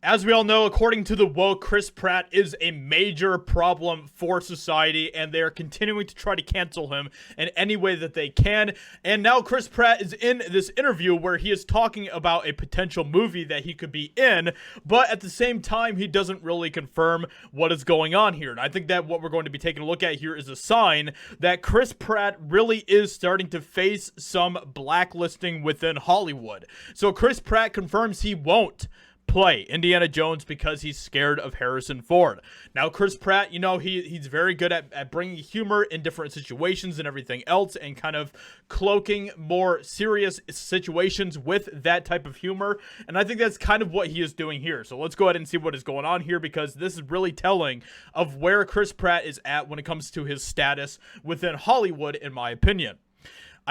As we all know, according to the woke, Chris Pratt is a major problem for society, and they are continuing to try to cancel him in any way that they can. And now Chris Pratt is in this interview where he is talking about a potential movie that he could be in, but at the same time, he doesn't really confirm what is going on here. And I think that what we're going to be taking a look at here is a sign that Chris Pratt really is starting to face some blacklisting within Hollywood. So Chris Pratt confirms he won't play Indiana Jones because he's scared of Harrison Ford. Now, Chris Pratt, he's very good at bringing humor in different situations and everything else, and kind of cloaking more serious situations with that type of humor. And I think that's kind of what he is doing here. So let's go ahead and see what is going on here, because this is really telling of where Chris Pratt is at when it comes to his status within Hollywood, in my opinion.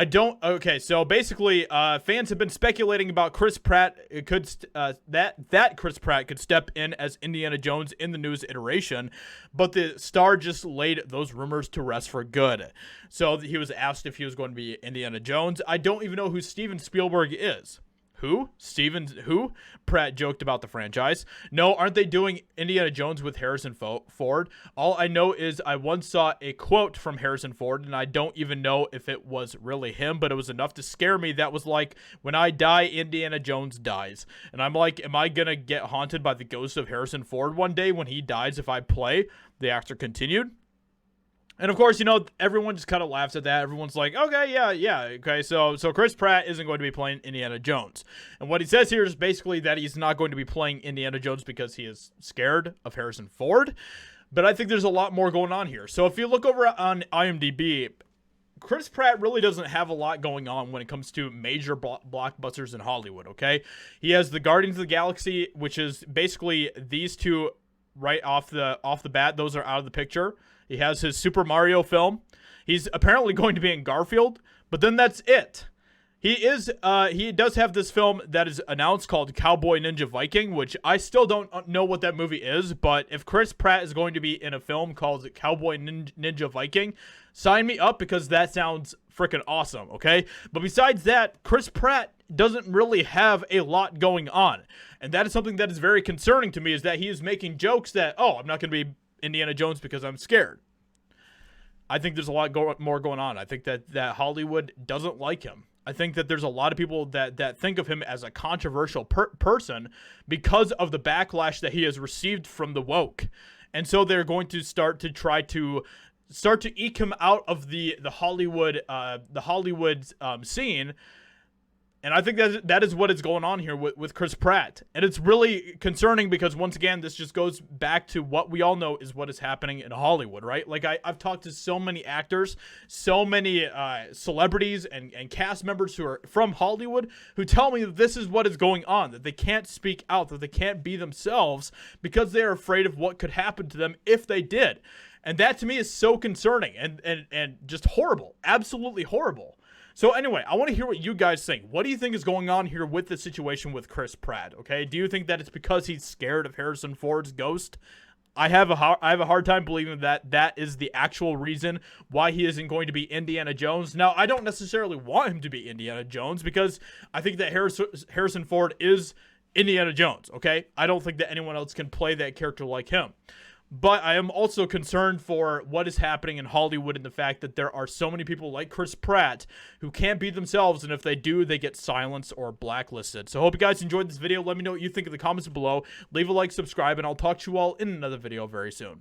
So basically, fans have been speculating about Chris Pratt. That Chris Pratt could step in as Indiana Jones in the newest iteration, but the star just laid those rumors to rest for good. So he was asked if he was going to be Indiana Jones. I don't even know who Steven Spielberg is. Who? Who? Pratt joked about the franchise. No, aren't they doing Indiana Jones with Harrison Ford? All I know is I once saw a quote from Harrison Ford, and I don't even know if it was really him, but it was enough to scare me. That was like, when I die, Indiana Jones dies. And I'm like, am I going to get haunted by the ghost of Harrison Ford one day when he dies if I play? The actor continued. And of course, everyone just kind of laughs at that. Everyone's like, okay, yeah, okay. So Chris Pratt isn't going to be playing Indiana Jones. And what he says here is basically that he's not going to be playing Indiana Jones because he is scared of Harrison Ford. But I think there's a lot more going on here. So if you look over on IMDb, Chris Pratt really doesn't have a lot going on when it comes to major blockbusters in Hollywood, okay? He has the Guardians of the Galaxy, which is basically these two right off the bat. Those are out of the picture. He has his Super Mario film. He's apparently going to be in Garfield, but then that's it. He does have this film that is announced called Cowboy Ninja Viking, which I still don't know what that movie is, but if Chris Pratt is going to be in a film called Cowboy Ninja Viking, sign me up, because that sounds freaking awesome, okay? But besides that, Chris Pratt doesn't really have a lot going on. And that is something that is very concerning to me, is that he is making jokes that, I'm not going to be Indiana Jones because I'm scared. I think there's a lot more going on. I think that Hollywood doesn't like him. I think that there's a lot of people that think of him as a controversial person because of the backlash that he has received from the woke. And so they're going to start to eke him out of the Hollywood scene. And I think that is what is going on here with Chris Pratt. And it's really concerning because, once again, this just goes back to what we all know is what is happening in Hollywood, right? Like, I've talked to so many actors, so many celebrities and cast members who are from Hollywood who tell me that this is what is going on, that they can't speak out, that they can't be themselves because they're afraid of what could happen to them if they did. And that, to me, is so concerning and just horrible, absolutely horrible. So anyway, I want to hear what you guys think. What do you think is going on here with the situation with Chris Pratt, okay? Do you think that it's because he's scared of Harrison Ford's ghost? I have a hard time believing that is the actual reason why he isn't going to be Indiana Jones. Now, I don't necessarily want him to be Indiana Jones because I think that Harrison Ford is Indiana Jones, okay? I don't think that anyone else can play that character like him. But I am also concerned for what is happening in Hollywood and the fact that there are so many people like Chris Pratt who can't be themselves, and if they do, they get silenced or blacklisted. So I hope you guys enjoyed this video. Let me know what you think in the comments below. Leave a like, subscribe, and I'll talk to you all in another video very soon.